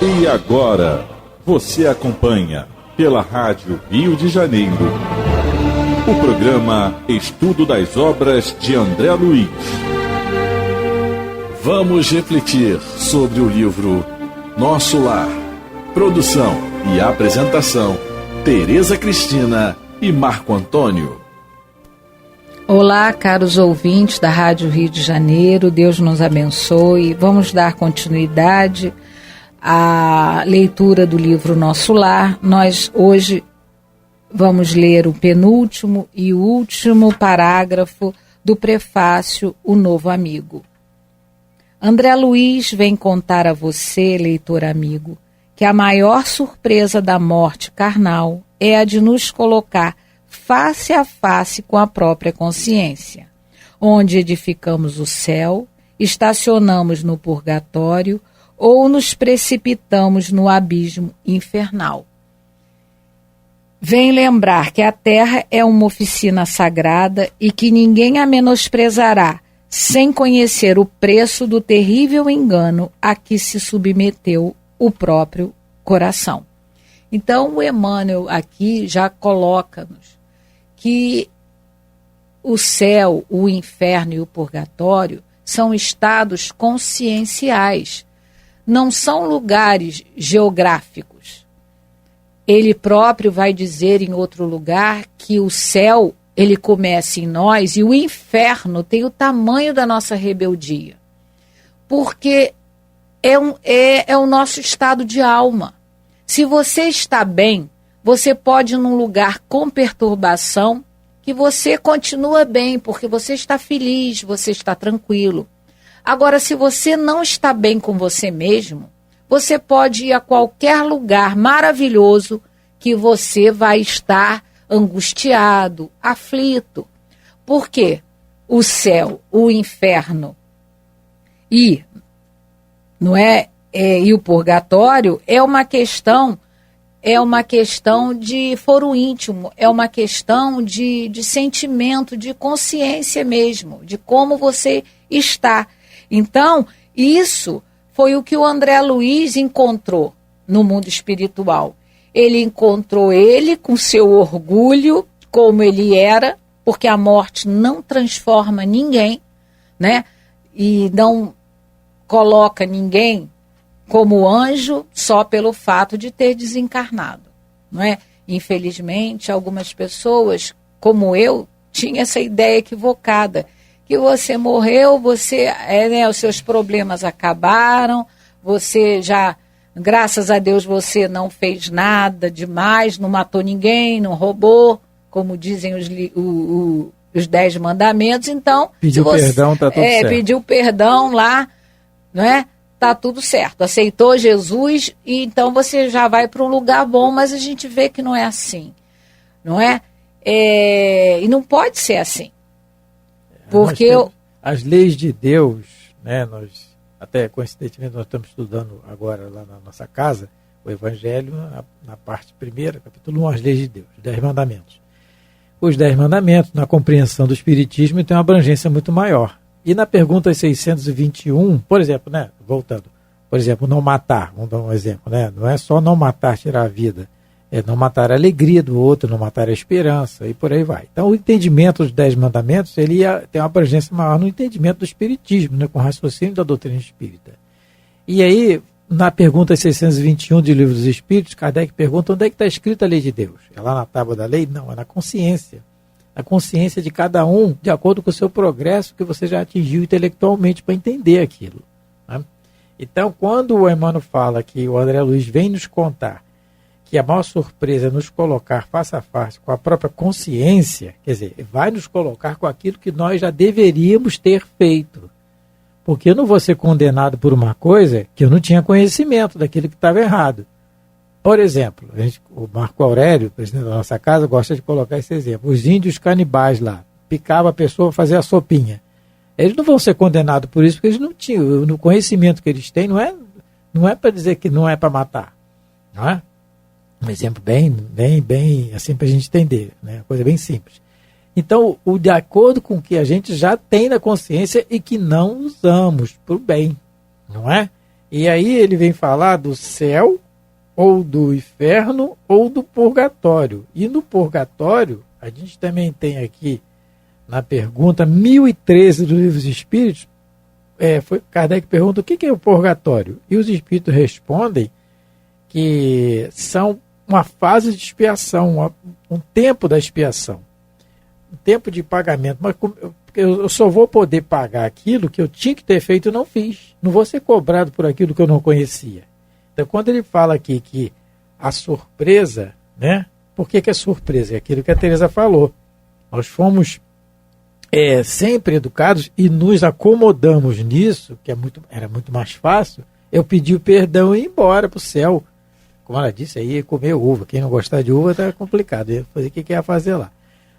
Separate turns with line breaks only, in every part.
E agora, você acompanha pela Rádio Rio de Janeiro o programa Estudo das Obras de André Luiz.
Vamos refletir sobre o livro Nosso Lar. Produção e apresentação, Tereza Cristina e Marco Antônio.
Olá, caros ouvintes da Rádio Rio de Janeiro, Deus nos abençoe. Vamos dar continuidade à leitura do livro Nosso Lar. Nós hoje vamos ler o penúltimo e o último parágrafo do prefácio O Novo Amigo. André Luiz vem contar a você, leitor amigo, que a maior surpresa da morte carnal é a de nos colocar face a face com a própria consciência, onde edificamos o céu, estacionamos no purgatório ou nos precipitamos no abismo infernal. Vem lembrar que a terra é uma oficina sagrada e que ninguém a menosprezará sem conhecer o preço do terrível engano a que se submeteu o próprio coração. Então, o Emmanuel aqui já coloca-nos que o céu, o inferno e o purgatório são estados conscienciais, não são lugares geográficos. Ele próprio vai dizer em outro lugar que o céu, ele começa em nós e o inferno tem o tamanho da nossa rebeldia. Porque é o nosso estado de alma. Se você está bem, você pode ir num lugar com perturbação que você continua bem, porque você está feliz, você está tranquilo. Agora, se você não está bem com você mesmo, você pode ir a qualquer lugar maravilhoso que você vai estar angustiado, aflito. Por quê? O céu, o inferno e o purgatório é uma questão de foro íntimo, é uma questão de sentimento, de consciência mesmo, de como você está. Então, isso foi o que o André Luiz encontrou no mundo espiritual. Ele encontrou ele com seu orgulho, como ele era, porque a morte não transforma ninguém, né? E não coloca ninguém como anjo só pelo fato de ter desencarnado, não é? Infelizmente, algumas pessoas, como eu, tinham essa ideia equivocada, que você morreu, os seus problemas acabaram, você já, graças a Deus, você não fez nada demais, não matou ninguém, não roubou, como dizem os 10 mandamentos, então...
Pediu perdão, tá tudo certo.
Pediu perdão lá, não é? Tá tudo certo, aceitou Jesus e então você já vai para um lugar bom, mas a gente vê que não é assim, não é? E não pode ser assim, porque
as leis de Deus, né? Nós, até coincidentemente, nós estamos estudando agora lá na nossa casa o Evangelho, na parte primeira, capítulo 1, as leis de Deus, os 10 mandamentos. Os 10 mandamentos, na compreensão do Espiritismo, tem uma abrangência muito maior. E na pergunta 621, por exemplo, né, voltando, por exemplo, não matar, vamos dar um exemplo, né, não é só não matar, tirar a vida, é não matar a alegria do outro, não matar a esperança, e por aí vai. Então, o entendimento dos 10 mandamentos, ele tem uma abrangência maior no entendimento do Espiritismo, né, com o raciocínio da doutrina espírita. E aí, na pergunta 621 do Livro dos Espíritos, Kardec pergunta onde é que está escrita a lei de Deus? É lá na tábua da lei? Não, é na consciência. A consciência de cada um, de acordo com o seu progresso que você já atingiu intelectualmente para entender aquilo, né? Então, quando o Emmanuel fala que o André Luiz vem nos contar que a maior surpresa é nos colocar face a face com a própria consciência, quer dizer, vai nos colocar com aquilo que nós já deveríamos ter feito. Porque eu não vou ser condenado por uma coisa que eu não tinha conhecimento daquilo que estava errado. Por exemplo, o Marco Aurélio, presidente da nossa casa, gosta de colocar esse exemplo. Os índios canibais lá, picavam a pessoa, fazia a sopinha. Eles não vão ser condenados por isso, porque eles não tinham. No conhecimento que eles têm, não é para dizer que não é para matar. Não é? Um exemplo bem assim para a gente entender, né? Coisa bem simples. Então, de acordo com o que a gente já tem na consciência e que não usamos para o bem, não é? E aí ele vem falar do céu, ou do inferno, ou do purgatório. E no purgatório, a gente também tem aqui, na pergunta 1013 do Livro dos Espíritos, Kardec pergunta o que é o purgatório. E os Espíritos respondem que são uma fase de expiação, um tempo da expiação, um tempo de pagamento. Mas eu só vou poder pagar aquilo que eu tinha que ter feito e não fiz. Não vou ser cobrado por aquilo que eu não conhecia. Então, quando ele fala aqui que a surpresa, né? Por que é surpresa? É aquilo que a Teresa falou. Nós fomos sempre educados e nos acomodamos nisso, que era muito mais fácil. Eu pedi o perdão e ir embora para o céu. Como ela disse, aí comer uva. Quem não gostar de uva está complicado. Ia fazer o que ia fazer lá.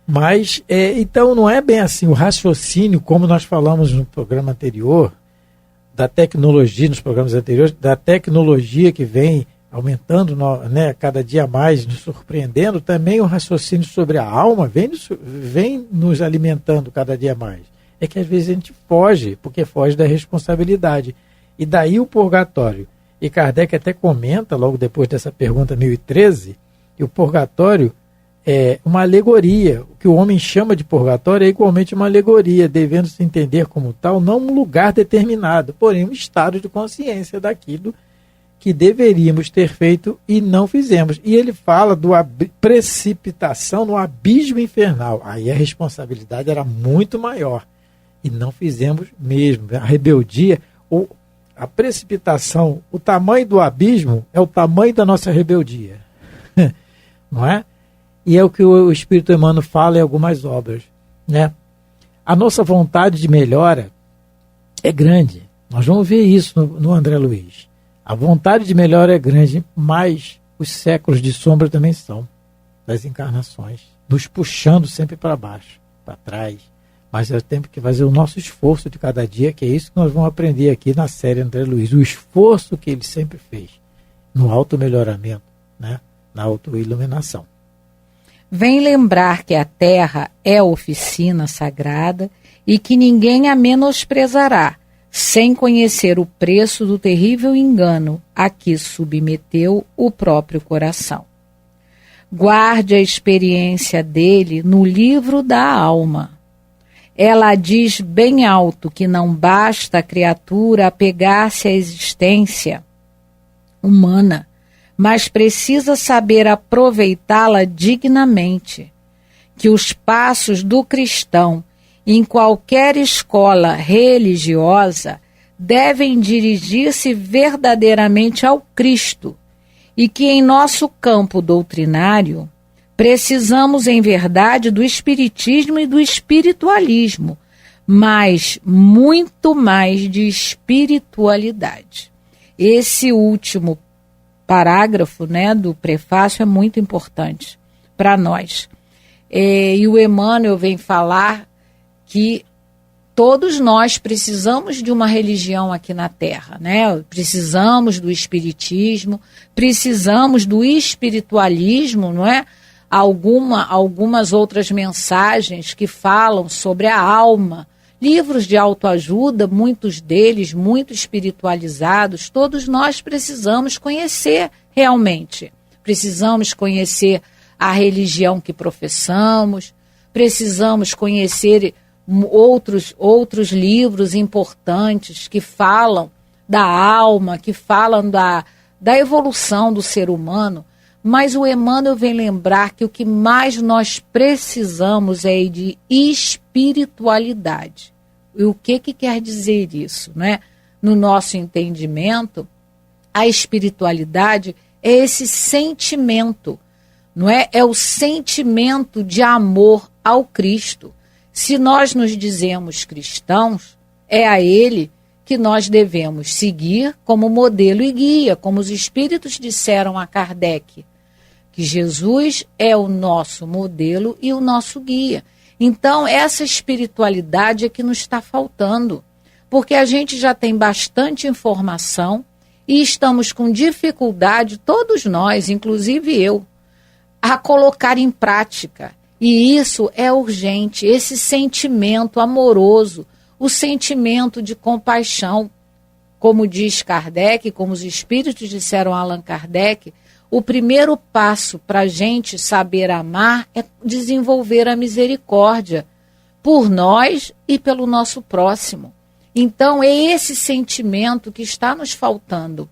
Mas, então, não é bem assim. O raciocínio, como nós falamos no programa anterior, da tecnologia, nos programas anteriores, da tecnologia que vem aumentando, né, cada dia mais, nos surpreendendo, também o raciocínio sobre a alma vem nos alimentando cada dia mais. É que às vezes a gente foge, porque foge da responsabilidade. E daí o purgatório. E Kardec até comenta, logo depois dessa pergunta 1013, que o purgatório é uma alegoria. O que o homem chama de purgatório é igualmente uma alegoria, devendo-se entender como tal, não um lugar determinado, porém um estado de consciência daquilo que deveríamos ter feito e não fizemos. E ele fala do precipitação no abismo infernal. Aí a responsabilidade era muito maior. E não fizemos mesmo. A rebeldia, a precipitação, o tamanho do abismo é o tamanho da nossa rebeldia. Não é? E é o que o Espírito Emmanuel fala em algumas obras, né? A nossa vontade de melhora é grande. Nós vamos ver isso no André Luiz. A vontade de melhora é grande, mas os séculos de sombra também são, das encarnações, nos puxando sempre para baixo, para trás. Mas é tempo que fazer o nosso esforço de cada dia, que é isso que nós vamos aprender aqui na série André Luiz. O esforço que ele sempre fez no auto-melhoramento, né? Na auto-iluminação.
Vem lembrar que a Terra é oficina sagrada e que ninguém a menosprezará, sem conhecer o preço do terrível engano a que submeteu o próprio coração. Guarde a experiência dele no livro da alma. Ela diz bem alto que não basta a criatura apegar-se à existência humana, mas precisa saber aproveitá-la dignamente, que os passos do cristão em qualquer escola religiosa devem dirigir-se verdadeiramente ao Cristo e que em nosso campo doutrinário precisamos em verdade do espiritismo e do espiritualismo, mas muito mais de espiritualidade. Esse último parágrafo, né, do prefácio é muito importante para nós. E o Emmanuel vem falar que todos nós precisamos de uma religião aqui na Terra, né? Precisamos do espiritismo, precisamos do espiritualismo, não é? Algumas outras mensagens que falam sobre a alma, livros de autoajuda, muitos deles muito espiritualizados, todos nós precisamos conhecer realmente. Precisamos conhecer a religião que professamos, precisamos conhecer outros livros importantes que falam da alma, que falam da evolução do ser humano, mas o Emmanuel vem lembrar que o que mais nós precisamos é de espiritualidade. E o que quer dizer isso, né? No nosso entendimento, a espiritualidade é esse sentimento, não é? É o sentimento de amor ao Cristo. Se nós nos dizemos cristãos, é a Ele que nós devemos seguir como modelo e guia, como os Espíritos disseram a Kardec, que Jesus é o nosso modelo e o nosso guia. Então, essa espiritualidade é que nos está faltando, porque a gente já tem bastante informação e estamos com dificuldade, todos nós, inclusive eu, a colocar em prática. E isso é urgente, esse sentimento amoroso, o sentimento de compaixão. como diz Kardec, como os espíritos disseram a Allan Kardec, o primeiro passo para a gente saber amar é desenvolver a misericórdia por nós e pelo nosso próximo. Então, é esse sentimento que está nos faltando.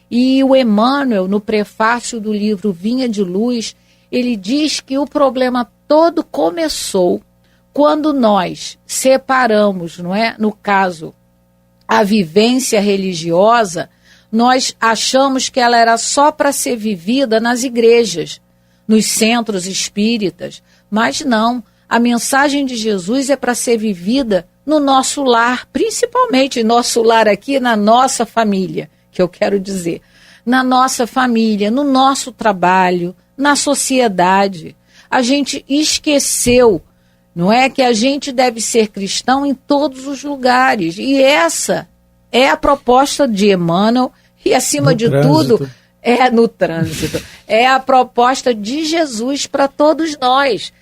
E o Emmanuel, no prefácio do livro Vinha de Luz, ele diz que o problema todo começou quando nós separamos, não é? No caso, a vivência religiosa, nós achamos que ela era só para ser vivida nas igrejas, nos centros espíritas, mas não. A mensagem de Jesus é para ser vivida no nosso lar, principalmente nosso lar aqui, na nossa família, que eu quero dizer. Na nossa família, no nosso trabalho, na sociedade. A gente esqueceu, não é, que a gente deve ser cristão em todos os lugares. E essa é a proposta de Emmanuel e, acima de tudo, é no trânsito. É a proposta de Jesus para todos nós.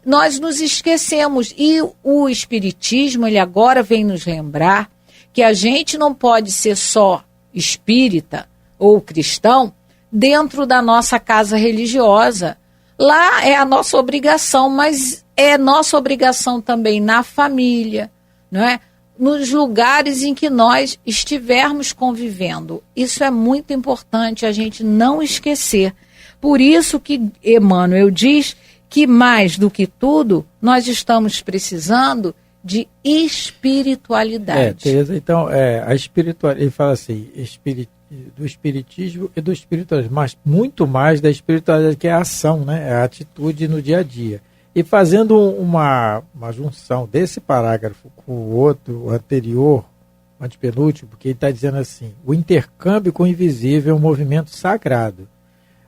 Nós nos esquecemos. E o Espiritismo, ele agora vem nos lembrar que a gente não pode ser só espírita ou cristão dentro da nossa casa religiosa. Lá é a nossa obrigação, mas é nossa obrigação também na família, não é? Nos lugares em que nós estivermos convivendo. Isso é muito importante a gente não esquecer. Por isso que Emmanuel diz que, mais do que tudo, nós estamos precisando de espiritualidade.
Tereza, então, a espiritualidade, ele fala assim, do espiritismo e do espiritualismo, mas muito mais da espiritualidade, que é a ação, né? É a atitude no dia a dia. E fazendo uma junção desse parágrafo com o outro, o anterior, o antepenúltimo, porque ele está dizendo assim, o intercâmbio com o invisível é um movimento sagrado.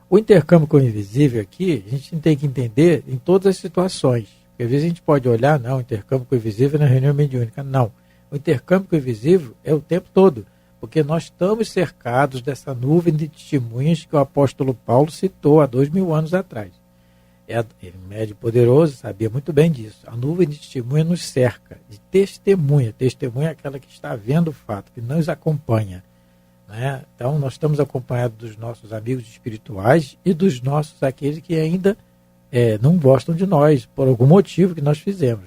O intercâmbio com o invisível aqui, a gente tem que entender em todas as situações. Porque às vezes a gente pode olhar, não, o intercâmbio com o invisível na reunião mediúnica. Não, o intercâmbio com o invisível é o tempo todo. Porque nós estamos cercados dessa nuvem de testemunhas que o apóstolo Paulo citou há 2000 anos atrás. Ele, médio poderoso, sabia muito bem disso. A nuvem de testemunha nos cerca, de testemunha. Testemunha é aquela que está vendo o fato, que nos acompanha. Né? Então, nós estamos acompanhados dos nossos amigos espirituais e dos nossos, aqueles que ainda não gostam de nós, por algum motivo que nós fizemos.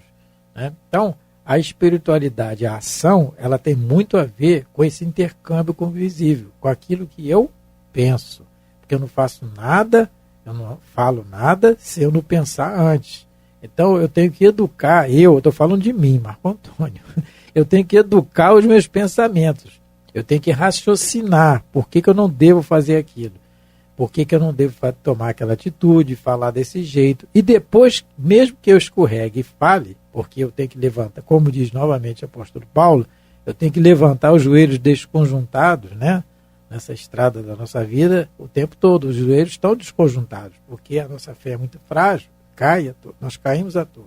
Né? Então, a espiritualidade, a ação, ela tem muito a ver com esse intercâmbio com o visível, com aquilo que eu penso. Porque eu não faço nada, eu não falo nada se eu não pensar antes. Então eu tenho que educar, eu estou falando de mim, Marco Antônio, eu tenho que educar os meus pensamentos. Eu tenho que raciocinar por que eu não devo fazer aquilo. Por que eu não devo tomar aquela atitude, falar desse jeito. E depois, mesmo que eu escorregue e fale, porque eu tenho que levantar, como diz novamente o apóstolo Paulo, eu tenho que levantar os joelhos desconjuntados, né? Nessa estrada da nossa vida, o tempo todo, os joelhos estão desconjuntados, porque a nossa fé é muito frágil, nós caímos à toa.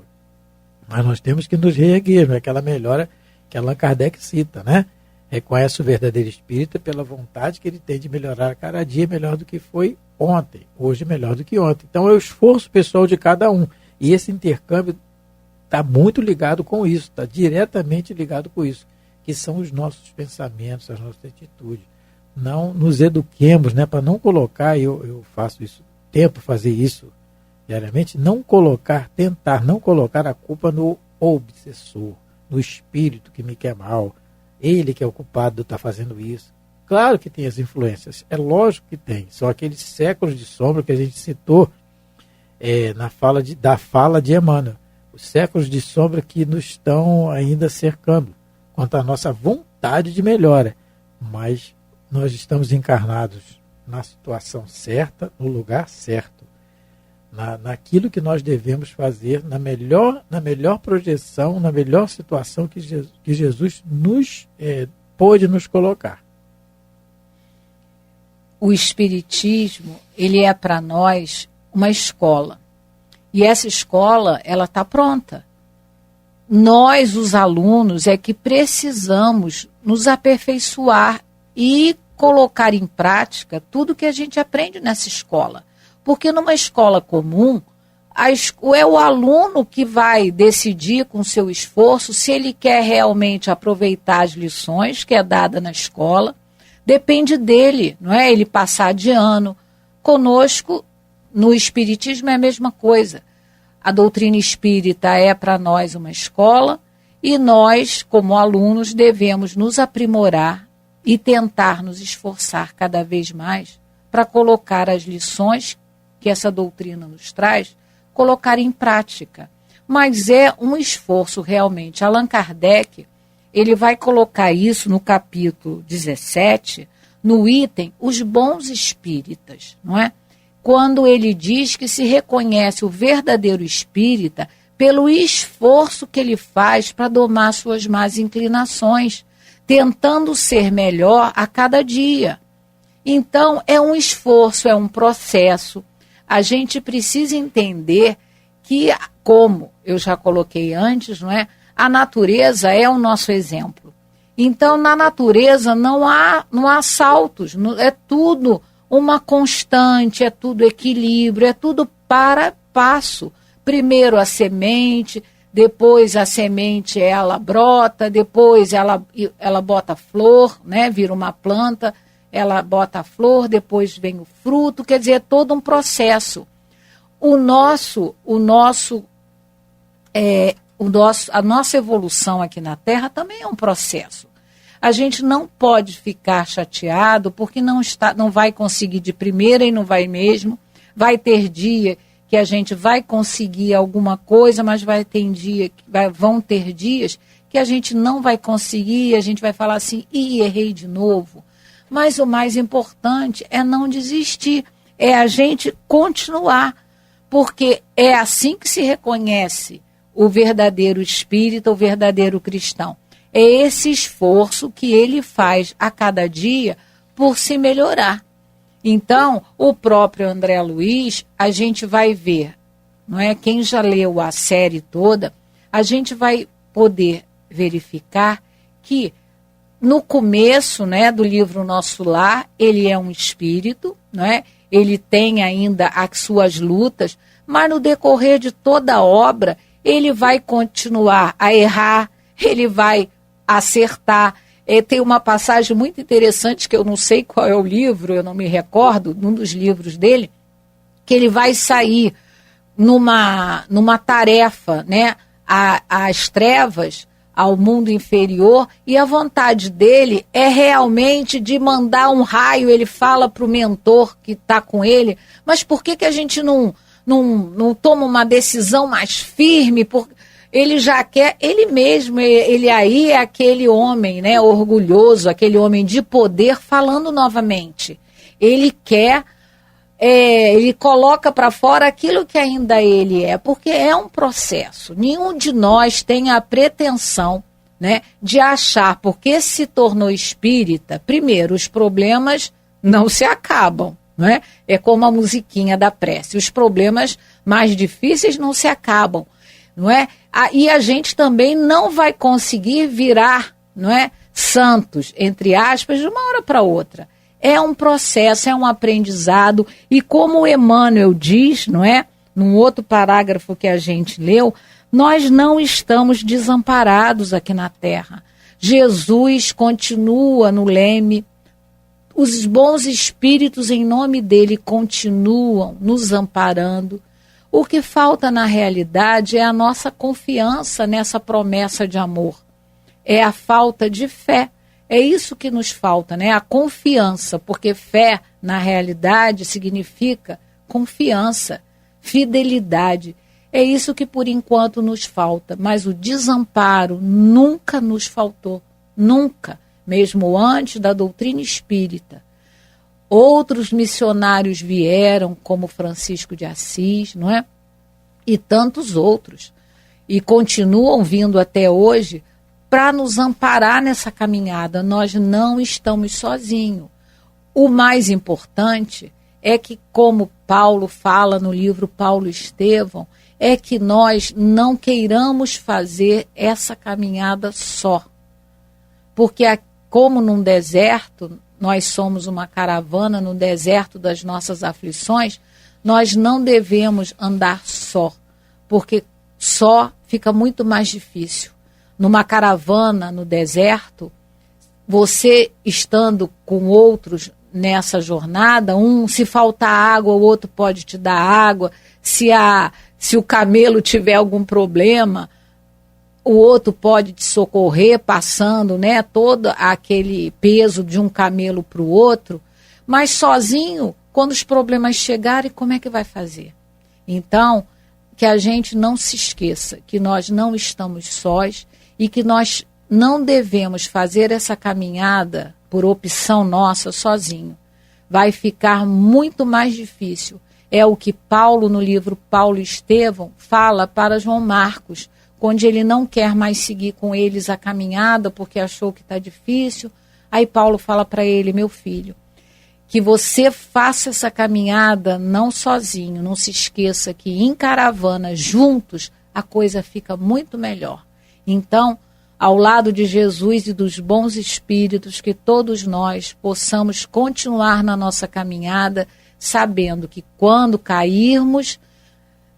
Mas nós temos que nos reerguer, aquela melhora que Allan Kardec cita, né? Reconhece o verdadeiro espírita pela vontade que ele tem de melhorar a cada dia melhor do que foi ontem, hoje melhor do que ontem. Então é o esforço pessoal de cada um. E esse intercâmbio está muito ligado com isso, está diretamente ligado com isso, que são os nossos pensamentos, as nossas atitudes. Não nos eduquemos, né, para não colocar, eu faço isso, tento fazer isso diariamente, tentar não colocar a culpa no obsessor, no espírito que me quer mal, ele que é o culpado de estar fazendo isso. Claro que tem as influências, é lógico que tem, são aqueles séculos de sombra que a gente citou da fala de Emmanuel, os séculos de sombra que nos estão ainda cercando, quanto à nossa vontade de melhora, mas nós estamos encarnados na situação certa, no lugar certo, naquilo que nós devemos fazer, na melhor projeção, na melhor situação que Jesus pôde nos colocar.
O Espiritismo, ele é para nós uma escola. E essa escola, ela está pronta. Nós, os alunos, é que precisamos nos aperfeiçoar e colocar em prática tudo que a gente aprende nessa escola. Porque numa escola comum, é o aluno que vai decidir com seu esforço se ele quer realmente aproveitar as lições que é dada na escola. Depende dele, não é? Ele passar de ano. Conosco, no Espiritismo, é a mesma coisa. A doutrina espírita é para nós uma escola e nós, como alunos, devemos nos aprimorar e tentar nos esforçar cada vez mais para colocar as lições que essa doutrina nos traz, colocar em prática. Mas é um esforço realmente. Allan Kardec, ele vai colocar isso no capítulo 17, no item Os Bons Espíritas, não é? Quando ele diz que se reconhece o verdadeiro espírita pelo esforço que ele faz para domar suas más inclinações, tentando ser melhor a cada dia. Então, é um esforço, é um processo. A gente precisa entender que, como eu já coloquei antes, não é? A natureza é o nosso exemplo. Então, na natureza não há saltos, é tudo uma constante, é tudo equilíbrio, é tudo para passo. Primeiro a semente, depois a semente ela brota, depois ela bota flor, né? Vira uma planta, ela bota a flor, depois vem o fruto, quer dizer, é todo um processo. A nossa evolução aqui na Terra também é um processo. A gente não pode ficar chateado porque não vai conseguir de primeira e não vai mesmo. Vai ter dia que a gente vai conseguir alguma coisa, mas vão ter dias que a gente não vai conseguir, a gente vai falar assim, errei de novo. Mas o mais importante é não desistir, é a gente continuar, porque é assim que se reconhece o verdadeiro espírita, o verdadeiro cristão. É esse esforço que ele faz a cada dia por se melhorar. Então, o próprio André Luiz, a gente vai ver, não é? Quem já leu a série toda, a gente vai poder verificar que no começo, né, do livro Nosso Lar, ele é um espírito, não é? Ele tem ainda as suas lutas, mas no decorrer de toda a obra, ele vai continuar a errar, ele vai acertar. Tem uma passagem muito interessante, que eu não sei qual é o livro, eu não me recordo, num dos livros dele, que ele vai sair numa tarefa, né, às trevas, ao mundo inferior, e a vontade dele é realmente de mandar um raio. Ele fala para o mentor que está com ele, mas por que a gente não toma uma decisão mais firme? Ele já quer, ele mesmo, ele aí é aquele homem, né, orgulhoso, aquele homem de poder, falando novamente. Ele quer, ele coloca para fora aquilo que ainda ele é, porque é um processo. Nenhum de nós tem a pretensão, né, de achar, porque se tornou espírita, primeiro, os problemas não se acabam, né? É como a musiquinha da prece, os problemas mais difíceis não se acabam, não é? E a gente também não vai conseguir virar, não é, santos, entre aspas, de uma hora para outra. É um processo, é um aprendizado, e como o Emmanuel diz, não é, num outro parágrafo que a gente leu, nós não estamos desamparados aqui na Terra. Jesus continua no leme, os bons espíritos em nome dele continuam nos amparando. O que falta na realidade é a nossa confiança nessa promessa de amor. É a falta de fé. É isso que nos falta, né? A confiança, porque fé, na realidade, significa confiança, fidelidade. É isso que por enquanto nos falta, mas o desamparo nunca nos faltou, nunca, mesmo antes da doutrina espírita. Outros missionários vieram, como Francisco de Assis, não é? E tantos outros. E continuam vindo até hoje para nos amparar nessa caminhada. Nós não estamos sozinhos. O mais importante é que, como Paulo fala no livro Paulo Estevão, é que nós não queiramos fazer essa caminhada só. Porque, como num deserto, nós somos uma caravana no deserto das nossas aflições, nós não devemos andar só, porque só fica muito mais difícil. Numa caravana no deserto, você estando com outros nessa jornada, se faltar água, o outro pode te dar água. Se o camelo tiver algum problema, o outro pode te socorrer, passando, né, todo aquele peso de um camelo para o outro. Mas sozinho, quando os problemas chegarem, como é que vai fazer? Então, que a gente não se esqueça que nós não estamos sós e que nós não devemos fazer essa caminhada por opção nossa sozinho. Vai ficar muito mais difícil. É o que Paulo, no livro Paulo e Estevão, fala para João Marcos, onde ele não quer mais seguir com eles a caminhada porque achou que está difícil. Aí Paulo fala para ele: meu filho, que você faça essa caminhada não sozinho, não se esqueça que em caravana, juntos, a coisa fica muito melhor. Então, ao lado de Jesus e dos bons espíritos, que todos nós possamos continuar na nossa caminhada, sabendo que quando cairmos,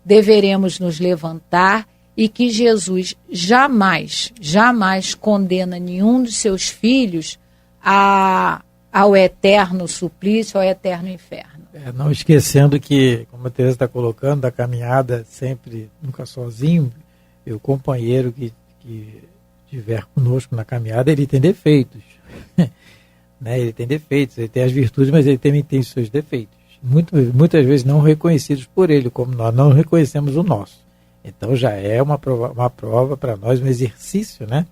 deveremos nos levantar e que Jesus jamais, jamais condena nenhum de seus filhos ao eterno suplício, ao eterno inferno.
Não esquecendo que, como a Teresa está colocando, a caminhada sempre, nunca sozinho, e o companheiro que estiver conosco na caminhada, ele tem defeitos. Né? Ele tem defeitos, ele tem as virtudes, mas ele também tem os seus defeitos. Muitas vezes não reconhecidos por ele, como nós não reconhecemos o nosso. Então já é uma prova para nós, um exercício, né?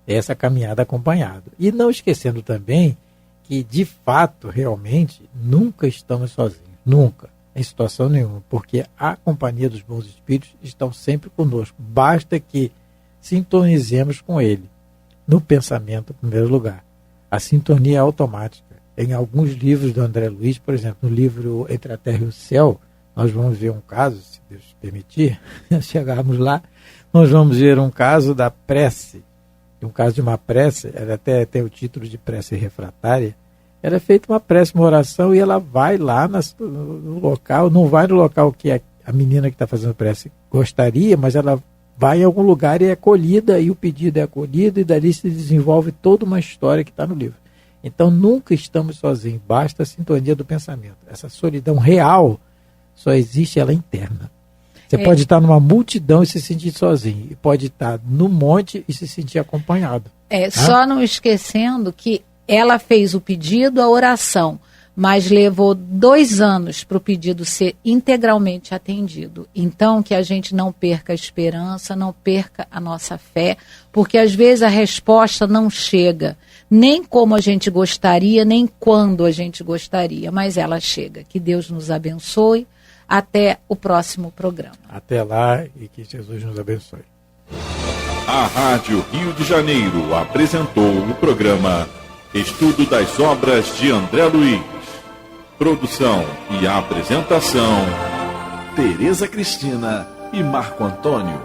Essa caminhada acompanhada. E não esquecendo também que, de fato, realmente, nunca estamos sozinhos. Nunca, em situação nenhuma. Porque a companhia dos bons espíritos estão sempre conosco. Basta que sintonizemos com ele. No pensamento, em primeiro lugar. A sintonia é automática. Em alguns livros do André Luiz, por exemplo, no livro Entre a Terra e o Céu, nós vamos ver um caso, se Deus permitir, chegarmos lá, nós vamos ver um caso da prece. Um caso de uma prece, ela até tem o título de prece refratária. Ela é feita uma prece, uma oração, e ela vai lá no local, não vai no local que a menina que está fazendo prece gostaria, mas ela vai em algum lugar e é acolhida, e o pedido é acolhido, e dali se desenvolve toda uma história que está no livro. Então nunca estamos sozinhos, basta a sintonia do pensamento. Essa solidão real só existe ela interna. Você pode estar numa multidão e se sentir sozinho, e pode estar no monte e se sentir acompanhado.
Só não esquecendo que ela fez o pedido, a oração, mas levou 2 anos para o pedido ser integralmente atendido. Então, que a gente não perca a esperança, não perca a nossa fé, porque às vezes a resposta não chega, nem como a gente gostaria, nem quando a gente gostaria, mas ela chega. Que Deus nos abençoe. Até o próximo programa.
Até lá e que Jesus nos abençoe.
A Rádio Rio de Janeiro apresentou o programa Estudo das Obras de André Luiz. Produção e apresentação,
Tereza Cristina e Marco Antônio.